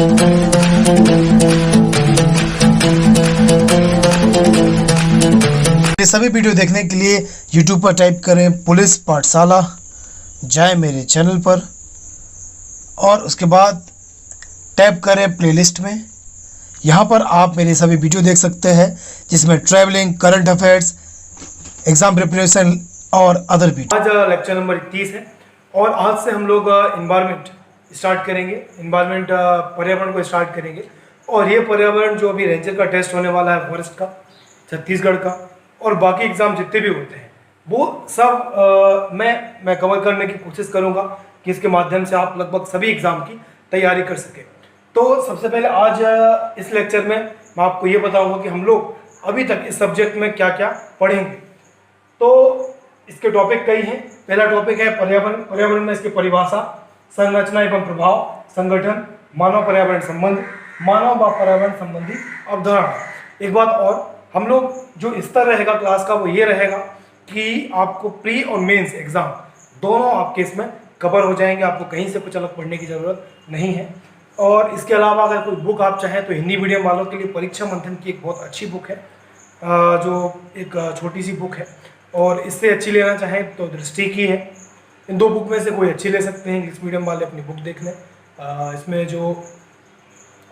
ये सभी वीडियो देखने के लिए YouTube पर टाइप करें पुलिस पाठशाला, जाएं मेरे चैनल पर और उसके बाद टैप करें प्लेलिस्ट में। यहाँ पर आप मेरे सभी वीडियो देख सकते हैं जिसमें travelling, current affairs, exam preparation और अदर वीडियो। आज लेक्चर नंबर 31 है और आज से हम लोग इन्वायरमेंट स्टार्ट करेंगे। इन्वायरमेंट पर्यावरण को स्टार्ट करेंगे और ये पर्यावरण जो अभी रेंजर का टेस्ट होने वाला है फॉरेस्ट का, छत्तीसगढ़ का और बाकी एग्ज़ाम जितने भी होते हैं वो सब मैं कवर करने की कोशिश करूँगा कि इसके माध्यम से आप लगभग सभी एग्ज़ाम की तैयारी कर सकें। तो सबसे पहले आज इस लेक्चर में मैं आपको ये बताऊँगा कि हम लोग अभी तक इस सब्जेक्ट में क्या क्या पढ़ेंगे। तो इसके टॉपिक कई हैं। पहला टॉपिक है पर्यावरण। पर्यावरण में इसकी परिभाषा, संरचना एवं प्रभाव, संगठन, मानव पर्यावरण संबंध, मानव व पर्यावरण संबंधी अवधारणा। एक बात और, हम लोग जो स्तर रहेगा क्लास का वो ये रहेगा कि आपको प्री और मेंस एग्जाम दोनों आपके इसमें कवर हो जाएंगे। आपको कहीं से कुछ अलग पढ़ने की ज़रूरत नहीं है। और इसके अलावा अगर कोई बुक आप चाहें तो हिंदी मीडियम वालों के लिए परीक्षा मंथन की एक बहुत अच्छी बुक है, जो एक छोटी सी बुक है। और इससे अच्छी लेना चाहें तो दृष्टि की है। इन दो बुक में से कोई अच्छी ले सकते हैं। इंग्लिश मीडियम वाले अपनी बुक देख लें। इसमें जो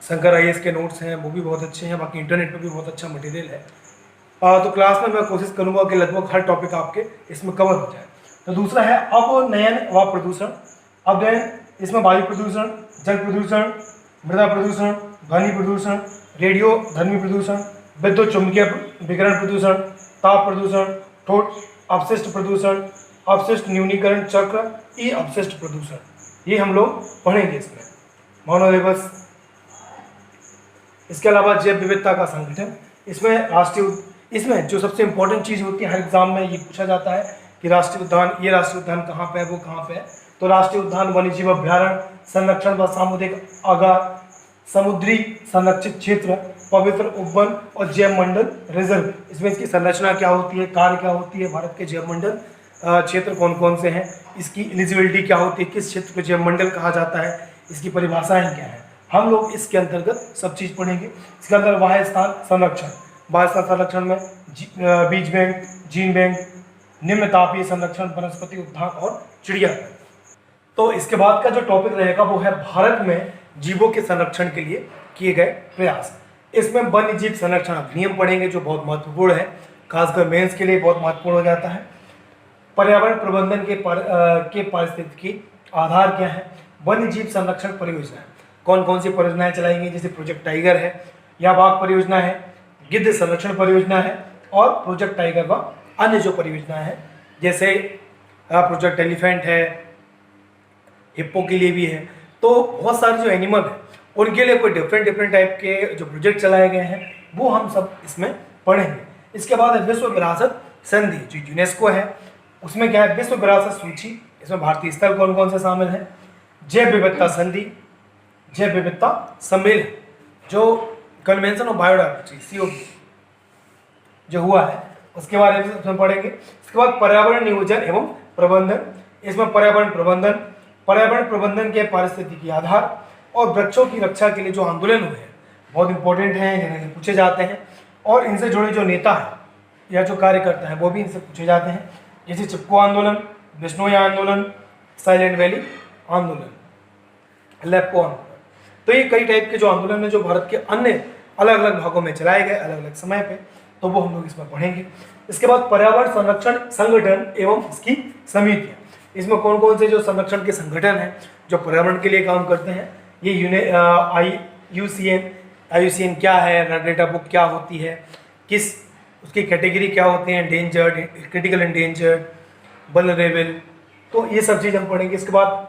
शंकर IAS के नोट्स हैं वो भी बहुत अच्छे हैं। बाकी इंटरनेट पर भी बहुत अच्छा मटेरियल है। तो क्लास में मैं कोशिश करूंगा कि लगभग हर टॉपिक आपके इसमें कवर हो जाए। तो दूसरा है अवनयन व प्रदूषण। अवनयन, इसमें वायु प्रदूषण, जल प्रदूषण, मृदा प्रदूषण, ध्वनि प्रदूषण, रेडियो धर्मी प्रदूषण, विद्युत चुंबकीय विकिरण प्रदूषण, ताप प्रदूषण, ठोस अपशिष्ट प्रदूषण, अपशिष्ट न्यूनीकरण चक्र, ई अपशिष्ट प्रदूषण, ये हम लोग पढ़ेंगे इसमें। मानव दिवस, इसके अलावा जैव विविधता का संगठन, इसमें जो सबसे इंपॉर्टेंट चीज़ होती है हर एग्जाम में ये पूछा जाता है कि राष्ट्रीय उद्यान, ये राष्ट्रीय उद्यान कहाँ पे है, वो कहाँ पे है। तो राष्ट्रीय उद्यान, वन्यजीव अभ्यारण्य, संरक्षण व सामुदायिक आगार, समुद्री संरक्षित क्षेत्र, पवित्र उपवन और जैव मंडल रिजर्व। इसमें इसकी संरचना क्या होती है, कार्य क्या होती है, भारत के जैव मंडल क्षेत्र कौन कौन से हैं, इसकी एलिजिबिलिटी क्या होती है, किस क्षेत्र को जैव मंडल कहा जाता है, इसकी परिभाषाएं क्या है, हम लोग इसके अंतर्गत सब चीज़ पढ़ेंगे। इसके अंदर वाह्य स्थान संरक्षण, वाह्य स्थान संरक्षण में बीज बैंक, जीन बैंक, निम्न तापीय संरक्षण, वनस्पति उद्यान और चिड़ियाघर। तो इसके बाद का जो टॉपिक रहेगा वो है भारत में जीवों के संरक्षण के लिए किए गए प्रयास। इसमें वन्य जीव संरक्षण अधिनियम पढ़ेंगे जो बहुत महत्वपूर्ण है, खासकर मेंस के लिए बहुत महत्वपूर्ण हो जाता है। पर्यावरण प्रबंधन के पारिस्थितिकी आधार क्या है, वन्य जीव संरक्षण परियोजनाएं, कौन कौन सी परियोजनाएं चलाई गई, जैसे प्रोजेक्ट टाइगर है या बाघ परियोजना है, गिद्ध संरक्षण परियोजना है और प्रोजेक्ट टाइगर व अन्य जो परियोजनाएं हैं जैसे प्रोजेक्ट एलिफेंट है, हिप्पो के लिए भी है। तो बहुत सारे जो एनिमल हैं उनके लिए कोई डिफरेंट टाइप के जो प्रोजेक्ट चलाए गए हैं वो हम सब इसमें पढ़ेंगे। इसके बाद है विश्व विरासत संधि जो यूनेस्को है, उसमें क्या है विश्व विरासत सूची, इसमें भारतीय स्थल कौन कौन से शामिल हैं, जैव विविधता संधि, जैव विविधता सम्मेलन जो कन्वेंशन ऑफ बायोडाइवर्सिटी COP जो हुआ है उसके बारे में इसमें पढ़ेंगे। इसके बाद पर्यावरण नियोजन एवं प्रबंधन, इसमें पर्यावरण प्रबंधन के पारिस्थितिकी आधार और वृक्षों की रक्षा के लिए जो आंदोलन हुए हैं बहुत इंपॉर्टेंट हैं, जिन्हें पूछे जाते हैं और इनसे जुड़े जो नेता हैं या जो कार्यकर्ता हैं वो भी इनसे पूछे जाते हैं, जैसे चिपको आंदोलन, बिश्नोई आंदोलन, साइलेंट वैली आंदोलन, लेप्को आंदोलन। तो ये कई टाइप के जो आंदोलन है जो भारत के अन्य अलग अलग भागों में चलाए गए अलग अलग समय पे, तो वो हम लोग इसमें पढ़ेंगे। इसके बाद पर्यावरण संरक्षण संगठन एवं इसकी समितियाँ, इसमें कौन कौन से जो संरक्षण के संगठन हैं जो पर्यावरण के लिए काम करते हैं, ये IUCN क्या है, रेड डेटा बुक क्या होती है, किस उसकी कैटेगरी क्या होती है, एंडेंजर्ड, क्रिटिकल एंडेंजर्ड, वल्नरेबल, तो ये सब चीज़ हम पढ़ेंगे। इसके बाद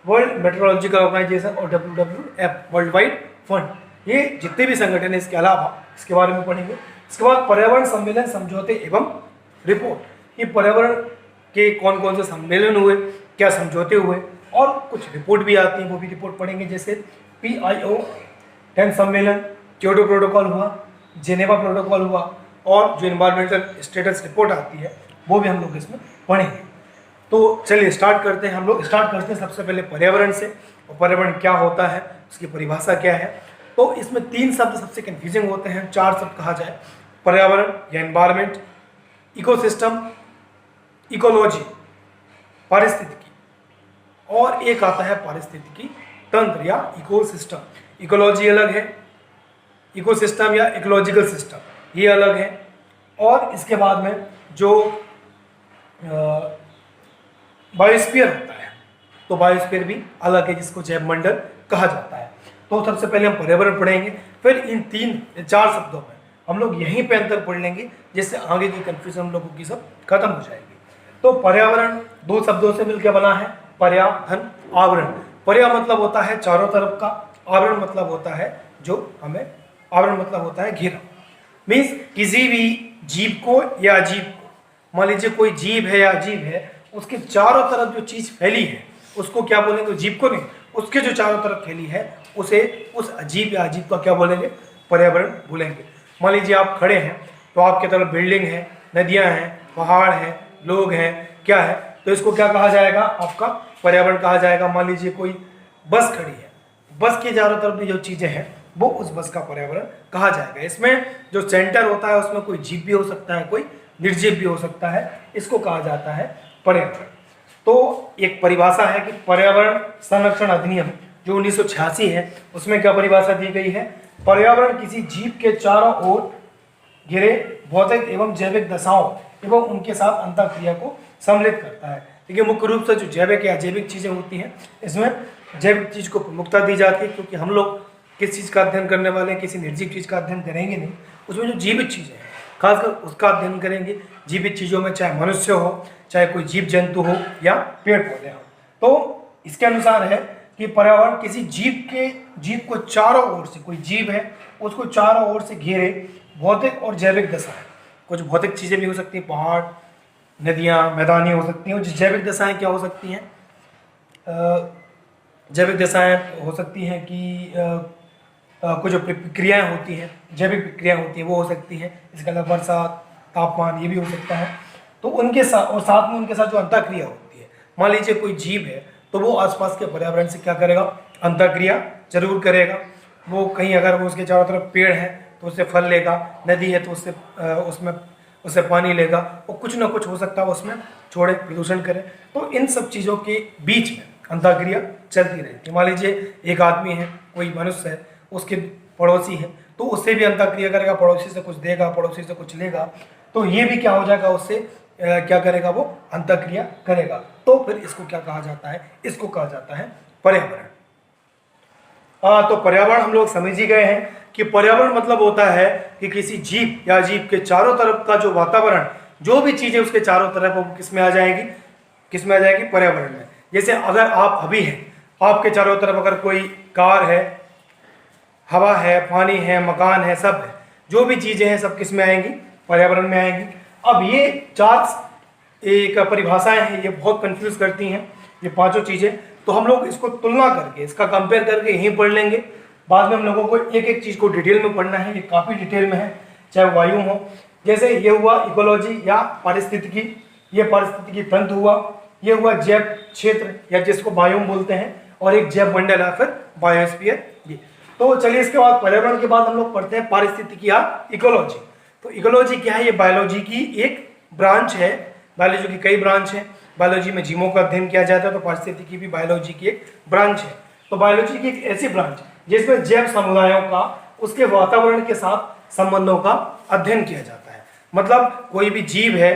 वर्ल्ड मेट्रोलॉजिकल ऑर्गेनाइजेशन और WWF वर्ल्ड वाइड फंड, ये जितने भी संगठन है इसके अलावा इसके बारे में पढ़ेंगे। इसके बाद पर्यावरण सम्मेलन समझौते एवं रिपोर्ट, ये पर्यावरण के कौन कौन से सम्मेलन हुए, क्या समझौते हुए और कुछ रिपोर्ट भी आती है वो भी रिपोर्ट पढ़ेंगे, जैसे PIO 10 सम्मेलन, क्योटो प्रोटोकॉल हुआ, जेनेवा प्रोटोकॉल हुआ और जो इन्वायरमेंटल स्टेटस रिपोर्ट आती है वो भी हम लोग इसमें पढ़ेंगे। तो चलिए स्टार्ट करते हैं। हम लोग स्टार्ट करते हैं सबसे पहले पर्यावरण से, और पर्यावरण क्या होता है, उसकी परिभाषा क्या है। तो इसमें 3 शब्द सबसे कन्फ्यूजिंग होते हैं, 4 शब्द कहा जाए, पर्यावरण या एनवायरमेंट, इकोसिस्टम, इकोलॉजी पारिस्थितिकी, और एक आता है पारिस्थितिकी तंत्र या इकोसिस्टम। इकोलॉजी अलग है, इकोसिस्टम या इकोलॉजिकल सिस्टम ये अलग है, और इसके बाद में जो बायोस्फीयर होता है तो बायोस्फीयर भी अलग है, जिसको जैव मंडल कहा जाता है। तो सबसे पहले हम पर्यावरण पढ़ेंगे, फिर इन 3-4 शब्दों में हम लोग यहीं पे अंतर पढ़ लेंगे, जिससे आगे की कंफ्यूजन हम लोगों की सब खत्म हो जाएगी। तो पर्यावरण 2 शब्दों से मिलकर बना है, पर्या धन आवरण। पर्या मतलब होता है चारों तरफ का, आवरण मतलब होता है जो हमें, आवरण मतलब होता है घेरा। मीन्स किसी भी जीव को या अजीब को, मान लीजिए कोई जीव है या अजीब है, उसके चारों तरफ जो चीज फैली है उसको क्या बोलेंगे, जीव को नहीं, उसके जो चारों तरफ फैली है उसे, उस अजीब या अजीब का क्या बोलेंगे, पर्यावरण बोलेंगे। मान लीजिए आप खड़े हैं तो आपके तरफ बिल्डिंग है, नदियां हैं, पहाड़ हैं, लोग हैं, क्या है, तो इसको क्या कहा जाएगा, आपका पर्यावरण कहा जाएगा। मान लीजिए कोई बस खड़ी है, बस के चारों तरफ भी जो चीजें हैं वो उस बस का पर्यावरण कहा जाएगा। इसमें जो सेंटर होता है उसमें कोई जीव भी हो सकता है, कोई निर्जीव भी हो सकता है, इसको कहा जाता है पर्यावरण। तो एक परिभाषा है कि पर्यावरण संरक्षण अधिनियम जो 1986 है, उसमें क्या परिभाषा दी गई है, पर्यावरण किसी जीव के चारों ओर घिरे भौतिक एवं जैविक दशाओं एवं उनके साथ अंतःक्रिया को सम्मिलित करता है। देखिए मुख्य रूप से जो जैविक या जैविक चीजें होती हैं, इसमें जैविक चीज को प्रमुखता दी जाती है, क्योंकि हम लोग किस चीज का अध्ययन करने वाले हैं, किसी निर्जीव चीज का अध्ययन करेंगे नहीं, उसमें जो जीवित चीजें हैं खासकर उसका अध्ययन करेंगे। जीवित चीजों में चाहे मनुष्य हो, चाहे कोई जीव जंतु हो या पेड़ पौधे हो। तो इसके अनुसार है कि पर्यावरण किसी जीव को चारों ओर से, कोई जीव है उसको चारों ओर से घेरे भौतिक और जैविक दशा है। कुछ भौतिक चीजें भी हो सकती हैं, पहाड़, नदियाँ, मैदानी हो सकती हैं। जैविक दशाएं क्या हो सकती हैं, जैविक दशाएं हो सकती हैं कि कुछ जो प्रक्रियाएं होती हैं, जैविक प्रक्रियाएं होती हैं वो हो सकती हैं। इसके अलावा बरसात, तापमान ये भी हो सकता है। तो उनके साथ, और साथ में उनके साथ जो अंतःक्रिया होती है, मान लीजिए कोई जीव है तो वो आसपास के पर्यावरण से क्या करेगा, अंतःक्रिया जरूर करेगा। वो कहीं अगर वो उसके चारों तरफ पेड़ है तो उससे फल लेगा, नदी है तो उससे पानी लेगा, और कुछ ना कुछ हो सकता है उसमें छोड़े, प्रदूषण करे। तो इन सब चीज़ों के बीच में अंतःक्रिया चलती रहती है। मान लीजिए एक आदमी है, कोई मनुष्य है, उसके पड़ोसी है तो उससे भी अंतःक्रिया करेगा, पड़ोसी से कुछ देगा, पड़ोसी से कुछ लेगा, तो ये भी क्या हो जाएगा, उससे क्या करेगा, वो अंतःक्रिया करेगा। तो फिर इसको क्या कहा जाता है, इसको कहा जाता है पर्यावरण। तो पर्यावरण हम लोग समझ ही गए हैं कि पर्यावरण मतलब होता है कि किसी जीव या जीव के चारों तरफ का जो वातावरण, जो भी चीजें उसके चारों तरफ, वो किस में आ जाएगी, किस में आ जाएगी, पर्यावरण में। जैसे अगर आप अभी हैं, आपके चारों तरफ अगर कोई कार है, हवा है, पानी है, मकान है, सब है, जो भी चीजें हैं सब किस में आएंगी, पर्यावरण में आएंगी। अब ये 4 एक परिभाषाएं हैं, ये बहुत कंफ्यूज करती हैं ये 5 चीजें। तो हम लोग इसको तुलना करके, इसका कंपेयर करके यहीं पढ़ लेंगे। बाद में हम लोगों को एक एक चीज को डिटेल में पढ़ना है, ये काफी डिटेल में है, चाहे वायु हो। जैसे ये हुआ इकोलॉजी या पारिस्थितिकी, ये पारिस्थितिकी तंत्र हुआ, ये हुआ जैव क्षेत्र या जिसको बायोम बोलते हैं, और एक जैव मंडल है फिर बायोस्फीयर। ये तो चलिए, इसके बाद पर्यावरण के बाद हम लोग पढ़ते हैं पारिस्थितिकी या इकोलॉजी। तो इकोलॉजी क्या है, ये बायोलॉजी की एक ब्रांच है। बायोलॉजी की कई ब्रांच है, बायोलॉजी में जीवों का अध्ययन किया जाता है, तो पारिस्थितिकी भी बायोलॉजी की एक ब्रांच है। तो बायोलॉजी की एक ऐसी ब्रांच जिसमें जैव समुदायों का, उसके वातावरण के साथ संबंधों का अध्ययन किया जाता है। मतलब कोई भी जीव है,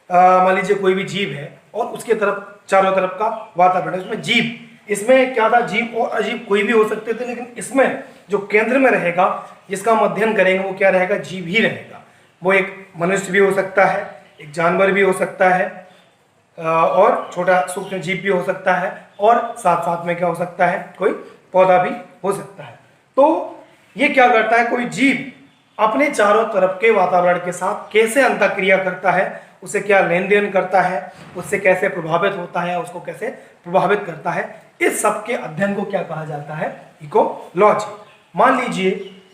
मान लीजिए कोई भी जीव है और उसके तरफ चारों तरफ का वातावरण है, उसमें जीव, इसमें क्या था, जीव और अजीब कोई भी हो सकते थे, लेकिन इसमें जो केंद्र में रहेगा, जिसका हम अध्ययन करेंगे, वो क्या रहेगा, जीव ही रहेगा। वो एक मनुष्य भी हो सकता है, एक जानवर भी हो सकता है, और छोटा सूक्ष्म जीव भी हो सकता है, और साथ साथ में क्या हो सकता है, कोई पौधा भी हो सकता है। तो ये क्या करता है, कोई जीव अपने चारों तरफ के वातावरण के साथ कैसे अंतःक्रिया करता है, उससे क्या लेन देन करता है, उससे कैसे प्रभावित होता है, उसको कैसे प्रभावित करता है, इस सब के अध्ययन को क्या कहा जाता है, इकोलॉजी। मान लीजिए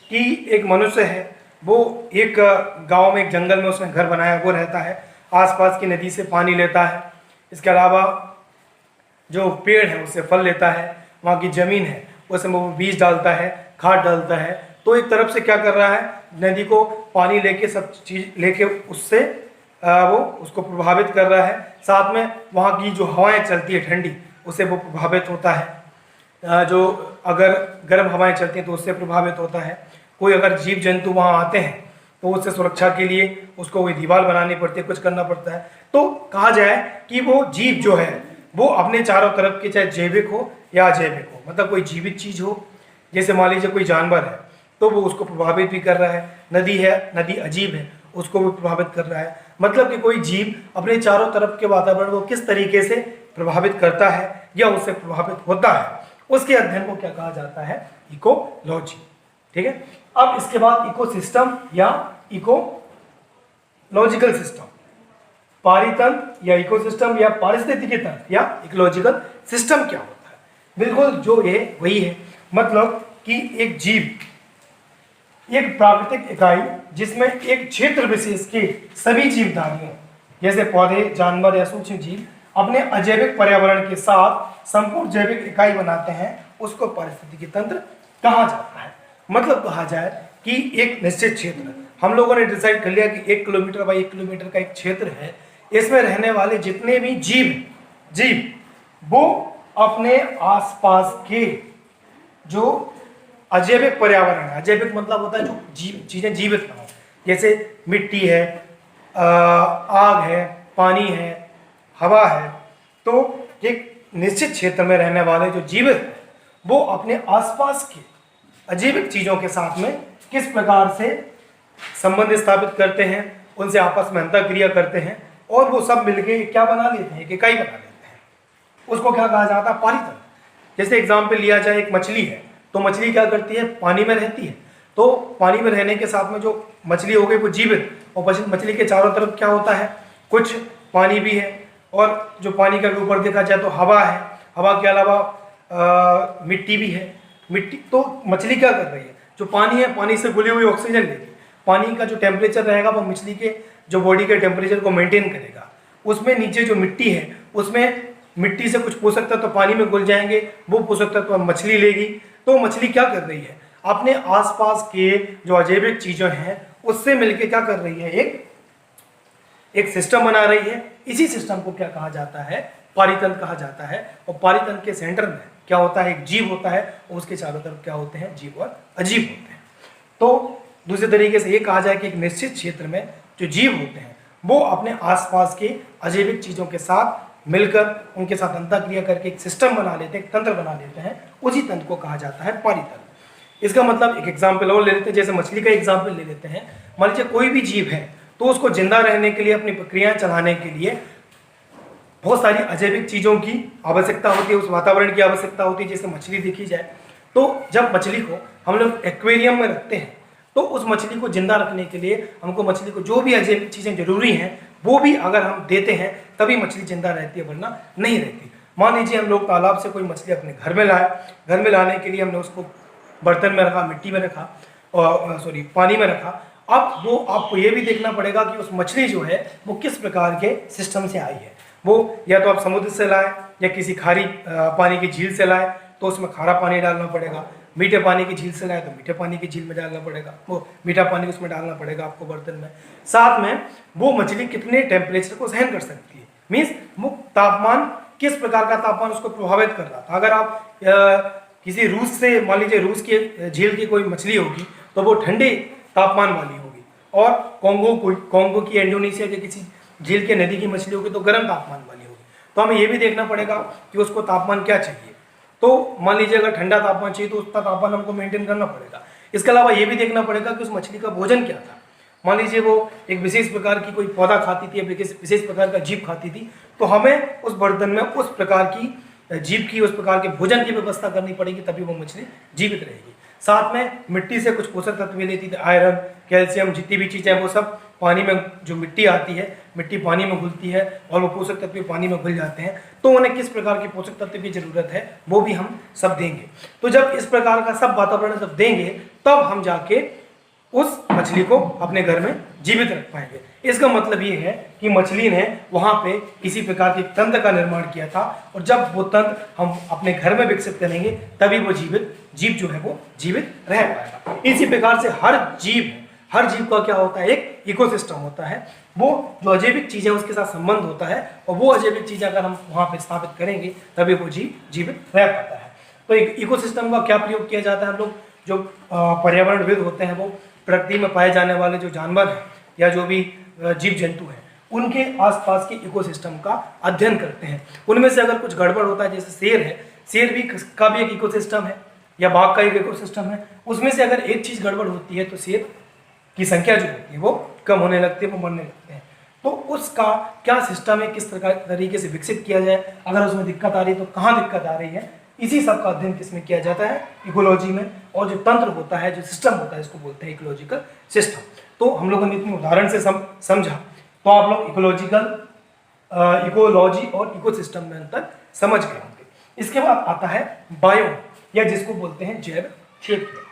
कि एक मनुष्य है, वो एक गांव में, एक जंगल में उसने घर बनाया, वो रहता है, आसपास की नदी से पानी लेता है, इसके अलावा जो पेड़ है उससे फल लेता है, वहाँ की जमीन है उसमें वो बीज डालता है, खाद डालता है, तो एक तरफ से क्या कर रहा है, नदी को पानी लेके सब चीज लेके उससे वो उसको प्रभावित कर रहा है। साथ में वहाँ की जो हवाएं चलती है ठंडी, उससे वो प्रभावित होता है। जो अगर गर्म हवाएं चलती हैं तो उससे प्रभावित होता है। कोई अगर जीव जंतु वहाँ आते हैं तो उससे सुरक्षा के लिए उसको कोई दीवार बनानी पड़ती है, कुछ करना पड़ता है। तो कहा जाए कि वो जीव जो है वो अपने चारों तरफ के, चाहे जैविक हो या अजैविक हो, मतलब कोई जीवित चीज हो, जैसे मान लीजिए कोई जानवर है तो वो उसको प्रभावित भी कर रहा है। नदी है, नदी अजीब है, उसको भी प्रभावित कर रहा है। मतलब कि कोई जीव अपने चारों तरफ के वातावरण को किस तरीके से प्रभावित करता है या उससे प्रभावित होता है, उसके अध्ययन को क्या कहा जाता है, इकोलॉजी। ठीक है। अब इसके बाद इकोसिस्टम या इकोलॉजिकल सिस्टम, पारितंत्र या इकोसिस्टम या पारिस्थितिकी तंत्र या इकोलॉजिकल सिस्टम क्या होता है। बिल्कुल जो ये वही है, मतलब कि एक जीव, एक प्राकृतिक इकाई जिसमें एक क्षेत्र विशेष के सभी जीवधारियों जैसे पौधे, जानवर या सूक्ष्म जीव अपने अजैविक पर्यावरण के साथ संपूर्ण जैविक इकाई बनाते हैं, उसको पारिस्थितिकी तंत्र कहा जाता है। मतलब कहा जाए कि एक निश्चित क्षेत्र, हम लोगों ने डिसाइड कर लिया कि 1 किलोमीटर बाई 1 किलोमीटर का एक क्षेत्र है, इसमें रहने वाले जितने भी जीव वो अपने आसपास के जो अजैविक पर्यावरण है, अजैविक मतलब होता है जो चीजें जीवित ना हो, जैसे मिट्टी है, आग है, पानी है, हवा है, तो एक निश्चित क्षेत्र में रहने वाले जो जीवित हैं वो अपने आसपास के अजैविक चीजों के साथ में किस प्रकार से संबंध स्थापित करते हैं, उनसे आपस में अंतःक्रिया करते हैं और वो सब मिलके क्या बना लेते हैं, एक इकाई बना लेते हैं। उसको क्या कहा जाता है, पारितंत्र। जैसे एग्जाम्पल लिया जाए, एक मछली है, तो मछली क्या करती है, पानी में रहती है, तो पानी में रहने के साथ में जो मछली हो गई वो जीवित, और मछली के चारों तरफ क्या होता है, कुछ पानी भी है, और जो पानी के ऊपर देखा जाए तो हवा है, हवा के अलावा मिट्टी भी है। मिट्टी, तो मछली क्या कर रही है, जो पानी है पानी से घुली हुई ऑक्सीजन लेगी, पानी का जो टेम्परेचर रहेगा वो मछली के जो बॉडी के टेम्परेचर को मेंटेन करेगा। उसमें नीचे जो मिट्टी है उसमें मिट्टी से कुछ पोषक तत्व पानी में घुल जाएंगे, वो पोषक तत्व मछली लेगी। तो मछली क्या कर रही है, अपने आसपास के जो अजैविक चीजें हैं उससे मिलके क्या कर रही है, एक सिस्टम बना रही है। इसी सिस्टम को क्या कहा जाता है, पारितंत्र कहा जाता है। और पारितंत्र के सेंटर में क्या होता है, एक जीव होता है, और उसके चारों तरफ क्या होते हैं, जीव और अजीव होते हैं। तो दूसरे तरीके से ये कहा जाए कि एक निश्चित क्षेत्र में जो जीव होते हैं वो अपने आसपास के अजैविक चीजों के साथ मिलकर उनके साथ अंतःक्रिया करके एक सिस्टम बना लेते हैं, एक तंत्र बना लेते हैं, उसी तंत्र को कहा जाता है पारितंत्र। इसका मतलब एक एग्जाम्पल और ले लेते हैं, जैसे मछली का एग्जाम्पल ले लेते हैं। मान लीजिए कोई भी जीव है तो उसको जिंदा रहने के लिए, अपनी प्रक्रियाएं चलाने के लिए बहुत सारी अजैविक चीजों की आवश्यकता होती है, उस वातावरण की आवश्यकता होती है। जैसे मछली देखी जाए तो जब मछली को हम लोग एक्वेरियम में रखते हैं तो उस मछली को जिंदा रखने के लिए हमको मछली को जो भी अजैविक चीजें जरूरी हैं वो भी अगर हम देते हैं तभी मछली जिंदा रहती है, वरना नहीं रहती। मान लीजिए हम लोग तालाब से कोई मछली अपने घर में लाए, घर में लाने के लिए हमने उसको बर्तन में रखा, मिट्टी में रखा, और पानी में रखा। अब वो आपको ये भी देखना पड़ेगा कि उस मछली जो है वो किस प्रकार के सिस्टम से आई है। वो या तो आप समुद्र से लाए या किसी खारी पानी की झील से लाए तो उसमें खारा पानी डालना पड़ेगा, मीठे पानी की झील से लाए तो मीठे पानी की झील में डालना पड़ेगा, वो मीठा पानी उसमें डालना पड़ेगा आपको बर्तन में। साथ में वो मछली कितने टेम्परेचर को सहन कर सकती है, मीन्स वो तापमान, किस प्रकार का तापमान उसको प्रभावित कर रहा था। अगर आप किसी रूस से, मान लीजिए रूस की झील की कोई मछली होगी तो वो ठंडे तापमान वाली होगी, और कॉन्गो की, इंडोनेशिया के किसी झील के नदी की मछली होगी तो गर्म तापमान वाली होगी। तो हमें ये भी देखना पड़ेगा कि उसको तापमान क्या चाहिए। तो मान लीजिए अगर ठंडा तापमान चाहिए तो उसका तापमान हमको मेंटेन करना पड़ेगा। इसके अलावा ये भी देखना पड़ेगा कि उस मछली का भोजन क्या था। मान लीजिए वो एक विशेष प्रकार की कोई पौधा खाती थी या विशेष प्रकार का जीव खाती थी, तो हमें उस बर्तन में उस प्रकार की जीव की, उस प्रकार के भोजन की व्यवस्था करनी पड़ेगी, तभी वो मछली जीवित रहेगी। साथ में मिट्टी से कुछ पोषक तत्व भी लेती थी, आयरन, कैल्शियम, जितनी भी चीज़ें वो सब पानी में, जो मिट्टी आती है, मिट्टी पानी में घुलती है और वो पोषक तत्व पानी में घुल जाते हैं। तो उन्हें किस प्रकार के पोषक तत्व की जरूरत है वो भी हम सब देंगे। तो जब इस प्रकार का सब वातावरण जब देंगे तब हम जाके उस मछली को अपने घर में जीवित रख पाएंगे। इसका मतलब ये है कि मछली ने वहाँ पे किसी प्रकार के तंत्र का निर्माण किया था, और जब वो तंत्र हम अपने घर में विकसित करेंगे तभी वो जीव जो है वो जीवित रह पाएगा। इसी प्रकार से हर जीव का क्या होता है, एक इकोसिस्टम होता है। वो जो अजैविक चीज़ें उसके साथ संबंध होता है, और वो अजैविक चीज़ अगर हम वहाँ पे स्थापित करेंगे तभी वो जीवित रह पाता है। तो एक इकोसिस्टम का क्या प्रयोग किया जाता है, हम लोग जो पर्यावरणविद होते हैं वो प्रकृति में पाए जाने वाले जो जानवर हैं या जो भी जीव जंतु हैं उनके आसपास के इकोसिस्टम का अध्ययन करते हैं। उनमें से अगर कुछ गड़बड़ होता है, जैसे शेर है, शेर भी का भी एक इकोसिस्टम है, या बाघ का एक इकोसिस्टम है, उसमें से अगर एक चीज़ गड़बड़ होती है तो शेर की संख्या जो होती है वो कम होने लगती है, वो मरने लगते हैं। तो उसका क्या सिस्टम है, किस तरीके से विकसित किया जाए, अगर उसमें दिक्कत आ रही है तो कहाँ दिक्कत आ रही है, इसी सब का अध्ययन किसमें किया जाता है, इकोलॉजी में। और जो तंत्र होता है, जो सिस्टम होता है, इसको बोलते हैं इकोलॉजिकल सिस्टम। तो हम लोगों ने इतने उदाहरण से समझा, तो आप लोग इकोलॉजी और इकोसिस्टम में अंतर समझ गए होंगे। इसके बाद आता है बायो, या जिसको बोलते हैं जैव क्षेत्र।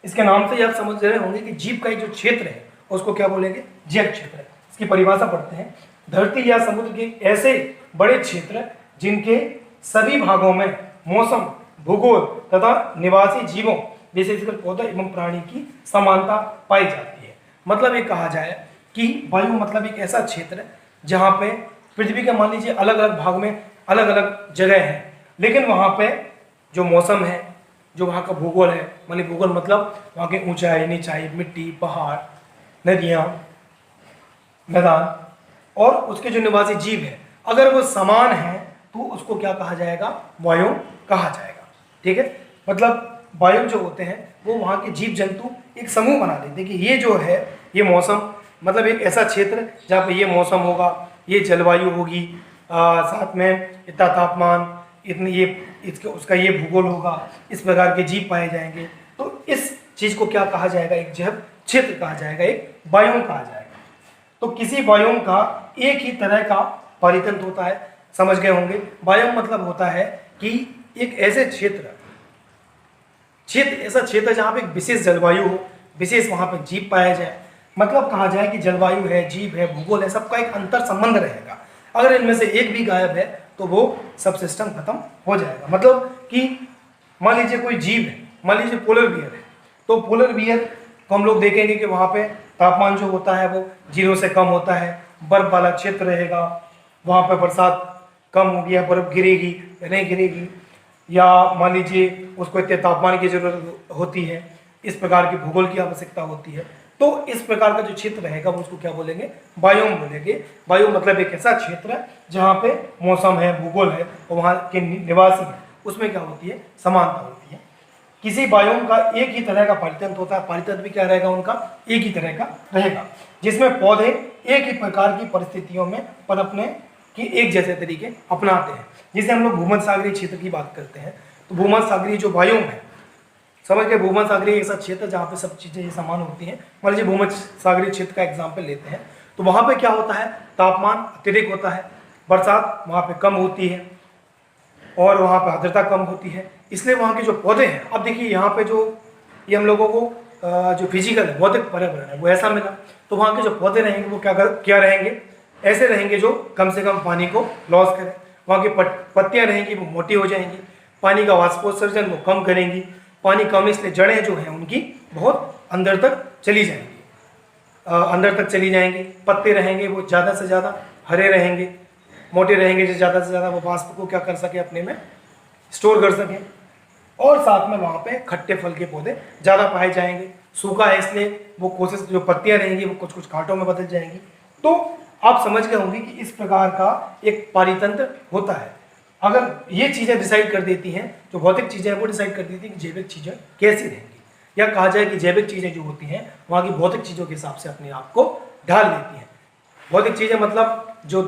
इसके नाम से ही आप समझ रहे होंगे कि जीव का एक जो क्षेत्र है उसको क्या बोलेंगे, जैव क्षेत्र। इसकी परिभाषा पढ़ते हैं, धरती या समुद्र के ऐसे बड़े क्षेत्र जिनके सभी भागों में मौसम, भूगोल तथा निवासी जीवों, विशेषकर पौधे एवं प्राणी की समानता पाई जाती है। मतलब ये कहा जाए कि वायु मतलब एक ऐसा क्षेत्र जहाँ पे पृथ्वी के मान लीजिए अलग अलग भाग में अलग अलग जगह हैं, लेकिन वहाँ पे जो मौसम है, जो वहाँ का भूगोल है, मान लीजिए भूगोल मतलब वहाँ के ऊंचाई, नीचाई, मिट्टी, पहाड़, नदियाँ, मैदान, और उसके जो निवासी जीव है, अगर वो समान है तो उसको क्या कहा जाएगा, वायु कहा जाएगा। ठीक है, मतलब वायु जो होते हैं वो वहाँ के जीव जंतु एक समूह बना देते हैं कि ये जो है, ये मौसम मतलब एक ऐसा क्षेत्र जहाँ पे ये मौसम होगा, ये जलवायु होगी, साथ में इतना तापमान, इतनी ये उसका ये भूगोल होगा, इस प्रकार के जीव पाए जाएंगे। तो इस चीज़ को क्या कहा जाएगा, एक जैव क्षेत्र कहा जाएगा, एक बायोम कहा जाएगा। तो किसी बायोम का एक ही तरह का परितंत्र होता है, समझ गए होंगे। बायोम मतलब होता है कि एक ऐसे क्षेत्र ऐसा क्षेत्र जहाँ पे एक विशेष जलवायु हो, विशेष वहाँ पे जीव पाया जाए। मतलब कहा जाए कि जलवायु है, जीव है, भूगोल है, सबका एक अंतर संबंध रहेगा। अगर इनमें से एक भी गायब है तो वो सब सिस्टम खत्म हो जाएगा। मतलब कि मान लीजिए कोई जीव है, मान लीजिए पोलर बियर है, तो पोलर बियर को हम लोग देखेंगे कि वहाँ पे तापमान जो होता है वो 0 से कम होता है, बर्फ वाला क्षेत्र रहेगा, वहाँ पे बरसात कम होगी या बर्फ गिरेगी या नहीं गिरेगी, या मान लीजिए उसको इतने तापमान की जरूरत होती है, इस प्रकार की भूगोल की आवश्यकता होती है। तो इस प्रकार का जो क्षेत्र रहेगा वो उसको क्या बोलेंगे, बायोम बोलेंगे। बायो मतलब एक ऐसा क्षेत्र है जहाँ पे मौसम है, भूगोल है, और वहाँ के निवासी है, उसमें क्या होती है, समानता होती है। किसी बायोम का एक ही तरह का परितंत्र होता है, परितंत्र भी क्या रहेगा उनका, एक ही तरह का रहेगा, जिसमें पौधे एक ही प्रकार की परिस्थितियों में पनपने की एक जैसे तरीके अपनाते हैं। जिसे हम लोग भूमध्यसागरीय क्षेत्र की बात करते हैं, तो भूमध्यसागरीय जो बायोम है, समझ गए, भूमध्यसागरीय ऐसा क्षेत्र जहाँ पे सब चीज़ें समान होती हैं। मान लीजिए भूमध्यसागरीय क्षेत्र का एग्जाम्पल लेते हैं, तो वहाँ पे क्या होता है, तापमान अत्यधिक होता है, बरसात वहाँ पे कम होती है, और वहाँ पे आर्द्रता कम होती है। इसलिए वहाँ के जो पौधे हैं, अब देखिए यहाँ पे जो ये हम लोगों को जो फिजिकल है, भौतिक पर्यावरण है, वो ऐसा मिला, तो वहाँ के जो पौधे रहेंगे वो क्या रहेंगे, ऐसे रहेंगे जो कम से कम पानी को लॉस करें। वहाँ की पत्तियाँ रहेंगी वो मोटी हो जाएंगी, पानी का वाष्पोत्सर्जन वो कम करेंगी। पानी कम इसलिए जड़ें जो हैं उनकी बहुत अंदर तक चली जाएंगी, पत्ते रहेंगे वो ज़्यादा से ज़्यादा हरे रहेंगे, मोटे रहेंगे, जो ज़्यादा से ज़्यादा वो वाष्प को क्या कर सके, अपने में स्टोर कर सकें। और साथ में वहाँ पे खट्टे फल के पौधे ज़्यादा पाए जाएंगे। सूखा है इसलिए वो कोशिश, जो पत्तियाँ रहेंगी वो कुछ कुछ कांटों में बदल जाएंगी। तो आप समझ गए होंगे कि इस प्रकार का एक पारितंत्र होता है। अगर ये चीज़ें डिसाइड कर देती हैं, जो भौतिक चीज़ें हैं वो डिसाइड कर देती हैं कि जैविक चीज़ें कैसी रहेंगी, या कहा जाए कि जैविक चीज़ें जो होती हैं वहाँ की भौतिक चीज़ों के हिसाब से अपने आप को ढाल लेती हैं। भौतिक चीज़ें मतलब जो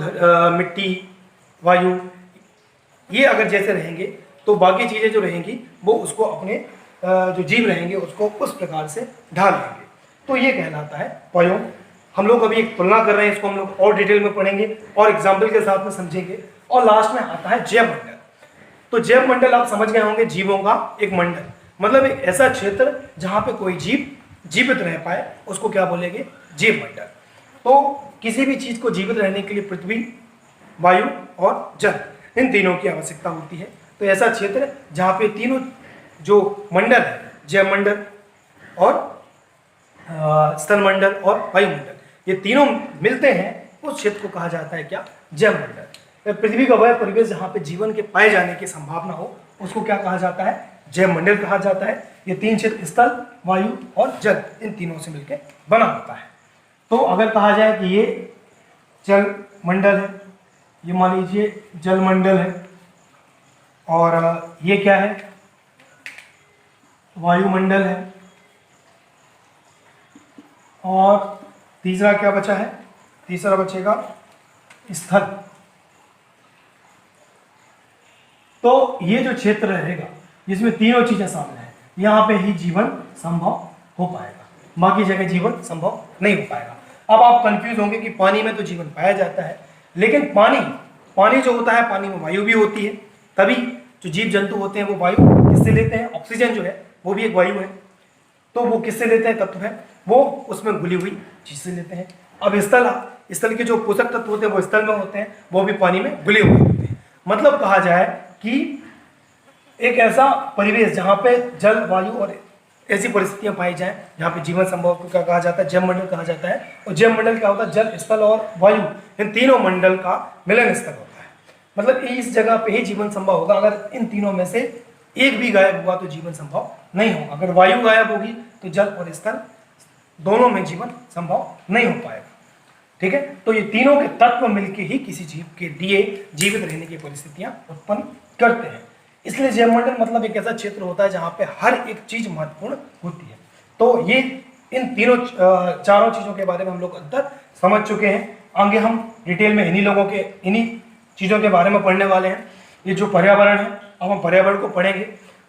मिट्टी, वायु, ये अगर जैसे रहेंगे तो बाकी चीज़ें जो रहेंगी वो उसको अपने जो जीव रहेंगे उसको उस प्रकार से ढाल लेंगे। तो ये कहलाता है बायोम। हम लोग अभी एक तुलना कर रहे हैं, इसको हम लोग और डिटेल में पढ़ेंगे और एग्जाम्पल के साथ में समझेंगे। और लास्ट में आता है जैव मंडल। तो जैव मंडल आप समझ गए होंगे, जीवों का एक मंडल, मतलब एक ऐसा क्षेत्र जहाँ पे कोई जीव जीवित रह पाए उसको क्या बोलेंगे, जीव मंडल। तो किसी भी चीज़ को जीवित रहने के लिए पृथ्वी, वायु और जल, इन तीनों की आवश्यकता होती है। तो ऐसा क्षेत्र जहाँ पे तीनों जो मंडल है, जयमंडल और स्थल मंडल और वायुमंडल, ये तीनों मिलते हैं, उस क्षेत्र को कहा जाता है क्या, जयमंडल। पृथ्वी का वह परिवेश जहाँ पे जीवन के पाए जाने की संभावना हो उसको क्या कहा जाता है, जयमंडल कहा जाता है। ये तीन क्षेत्र स्थल, वायु और जल, इन तीनों से मिलकर बना होता है। तो अगर कहा जाए कि ये जल मंडल है, ये मान लीजिए जल मंडल है, और ये क्या है, वायुमंडल है, और तीसरा क्या बचा है, तीसरा बचेगा स्थल। तो ये जो क्षेत्र रहेगा जिसमें तीनों चीजें शामिल हैं, यहाँ पे ही जीवन संभव हो पाएगा, बाकी जगह जीवन संभव नहीं हो पाएगा। अब आप कंफ्यूज होंगे कि पानी में तो जीवन पाया जाता है, लेकिन पानी जो होता है, पानी में वायु भी होती है, तभी जो जीव जंतु होते हैं वो वायु किससे लेते हैं, ऑक्सीजन जो है वो भी एक वायु है। तो वो किससे लेते हैं, तत्व है वो उसमें घुली हुई चीज से लेते हैं। अब स्थल के जो पोषक तत्व होते हैं वो स्थल में होते हैं, वो भी पानी में घुले हुए होते हैं। मतलब कहा जाए कि एक ऐसा परिवेश जहाँ पे जल, वायु और ऐसी परिस्थितियां पाई जाएं जहाँ पे जीवन संभव को क्या कहा जाता है, जयमंडल कहा जाता है। और जयमंडल क्या होता है, जल, स्थल और वायु, इन तीनों मंडल का मिलन स्थल होता है। मतलब इस जगह पे ही जीवन संभव होगा। अगर इन तीनों में से एक भी गायब हुआ तो जीवन संभव नहीं होगा। अगर वायु गायब होगी तो जल और स्थल दोनों में जीवन संभव नहीं हो पाएगा। ठीक है, तो ये तीनों के तत्व मिलके ही किसी जीव के लिए जीवित रहने की परिस्थितियां उत्पन्न करते हैं। इसलिए जैवमंडल मतलब एक ऐसा क्षेत्र होता है जहां पे हर एक चीज महत्वपूर्ण होती है। तो ये इन तीनों चारों चीजों के बारे में हम लोग अंतर समझ चुके हैं। आगे हम डिटेल में इन्हीं चीजों के बारे में पढ़ने वाले हैं। ये जो पर्यावरण है, अब हम पर्यावरण को पढ़ेंगे।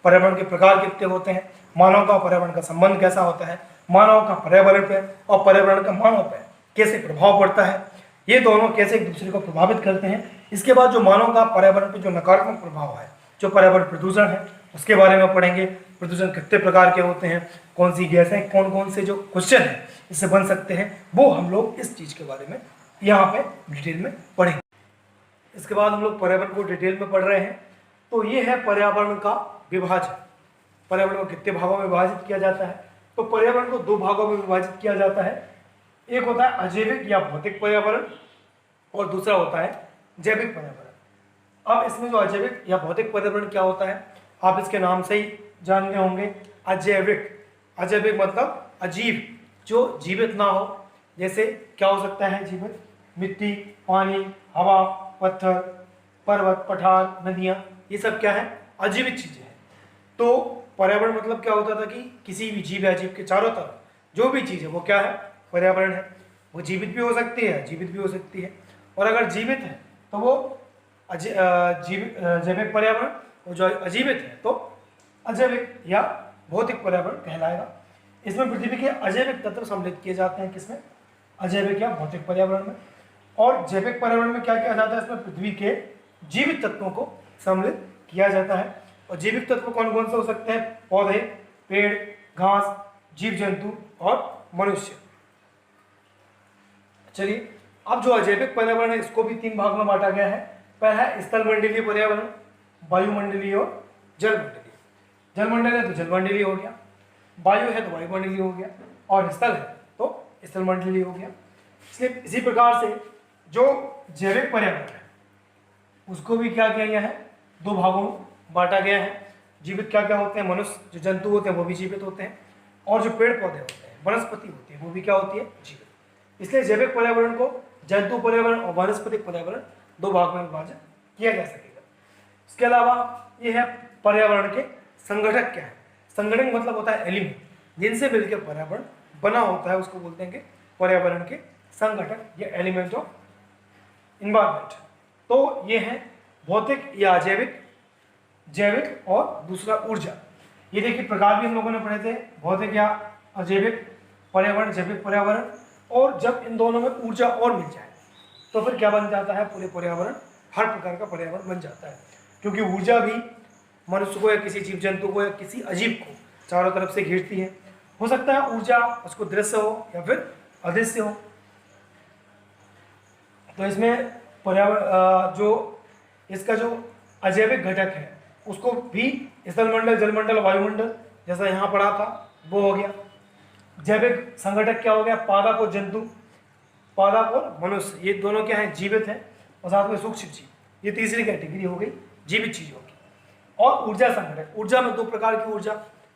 पर्यावरण के प्रकार कितने होते हैं, मानव का पर्यावरण का संबंध कैसा होता है, मानव का पर्यावरण पे और पर्यावरण का मानव पे कैसे प्रभाव पड़ता है, ये दोनों कैसे एक दूसरे को प्रभावित करते हैं। इसके बाद जो मानव का पर्यावरण पे जो नकारात्मक प्रभाव है, जो पर्यावरण प्रदूषण है, उसके बारे में पढ़ेंगे। प्रदूषण कितने प्रकार के होते हैं, कौन सी गैसें, कौन कौन से जो क्वेश्चन है इससे बन सकते हैं, वो हम लोग इस चीज़ के बारे में यहाँ पे डिटेल में पढ़ेंगे। इसके बाद हम लोग पर्यावरण को डिटेल में पढ़ रहे हैं। तो ये है पर्यावरण का विभाजन। पर्यावरण को कितने भागों में विभाजित किया जाता है, तो पर्यावरण को दो भागों में विभाजित किया जाता है। एक होता है अजैविक या भौतिक पर्यावरण और दूसरा होता है जैविक पर्यावरण। अब इसमें जो अजैविक या भौतिक पर्यावरण क्या होता है, आप इसके नाम से ही जानते होंगे। अजैविक मतलब अजीव, जो जीवित ना हो। जैसे क्या हो सकता है जीवित, मिट्टी, पानी, हवा, पत्थर, पर्वत, पठार, नदियाँ, ये सब क्या है, अजीवित चीजें हैं। तो पर्यावरण मतलब क्या होता था कि किसी भी जीव या जीव के चारों तरफ जो भी चीज़ है वो क्या है, पर्यावरण है। वो जीवित भी हो सकती है, अजीवित भी हो सकती है। और अगर जीवित है तो वो जैविक पर्यावरण, और जो अजीवित है तो अजैविक या भौतिक पर्यावरण कहलाएगा। इसमें पृथ्वी के अजैविक तत्व सम्मिलित किए जाते हैं, किसमें, अजैविक या भौतिक पर्यावरण में। और जैविक पर्यावरण में क्या किया जाता है, इसमें पृथ्वी के जीवित तत्वों को सम्मिलित किया जाता है। और जैविक तत्व कौन कौन से हो सकते हैं, पौधे, पेड़, घास, जीव जंतु और मनुष्य। चलिए, अब जो अजैविक पर्यावरण है इसको भी तीन भाग में बांटा गया है। पहला है स्थल मंडलीय पर्यावरण, वायुमंडलीय और जलमंडलीय। जलमंडल है तो जलमंडलीय हो गया, वायु है तो वायुमंडलीय हो गया, और स्थल है तो स्थल मंडलीय हो गया। इसलिए इसी प्रकार से जो जैविक पर्यावरण है उसको भी क्या किया गया है, दो भागों में बांटा गया है। जीवित क्या क्या होते हैं, मनुष्य, जो जंतु होते हैं वो भी जीवित होते हैं, और जो पेड़ पौधे होते हैं, वनस्पति होती है, वो भी क्या होती है, जीवित। इसलिए जैविक पर्यावरण को जंतु पर्यावरण और वनस्पतिक पर्यावरण दो भाग में विभाजित किया जा सकेगा। इसके अलावा ये है पर्यावरण के संगठक क्या है। संगठन मतलब होता है एलिमेंट, जिनसे मिलकर पर्यावरण बना होता है, उसको बोलते हैं कि पर्यावरण के संगठक या एलिमेंट ऑफ इन्वायरमेंट। तो ये है भौतिक या अजैविक, जैविक और दूसरा ऊर्जा। ये देखिए प्रकार भी हम लोगों ने पढ़े थे, भौतिक या अजैविक पर्यावरण, जैविक पर्यावरण। और जब इन दोनों में ऊर्जा और मिल जाए तो फिर क्या बन जाता है, पूरे पर्यावरण, हर प्रकार का पर्यावरण बन जाता है। क्योंकि ऊर्जा भी मनुष्य को या किसी जीव जंतु को या किसी अजीव को चारों तरफ से घेरती है, हो सकता है ऊर्जा उसको दृश्य हो या फिर अदृश्य हो। तो इसमें पर्यावरण जो इसका जो अजैविक घटक है उसको भी स्थलमंडल, जलमंडल, वायुमंडल जैसा यहाँ पढ़ा था वो हो गया। जैविक संगठक क्या हो गया, पादप और जंतु, पादप और मनुष्य, ये दोनों क्या है, जीवित है, और साथ में सूक्ष्म जीव, ये तीसरी कैटेगरी हो गई जीवित चीजों की। और ऊर्जा संगठक, ऊर्जा में दो प्रकार की ऊर्जा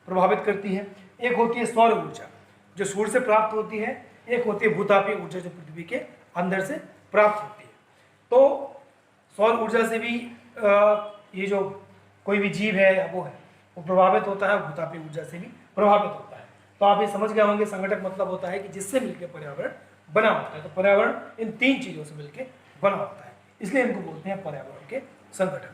प्रभावित करती है, एक होती है सौर ऊर्जा जो सूर्य से प्राप्त होती है, एक होती है भूतापीय ऊर्जा जो पृथ्वी के अंदर से प्राप्त होती है। तो सौर ऊर्जा से भी ये जो कोई भी जीव है या वो है वो प्रभावित होता है, भूतापीय ऊर्जा से भी प्रभावित होता है। तो आप ये समझ गए होंगे संगठक मतलब होता है कि जिससे मिलकर पर्यावरण बना होता है। तो पर्यावरण इन तीन चीजों से मिलकर बना होता है, इसलिए इनको बोलते हैं पर्यावरण के संगठक।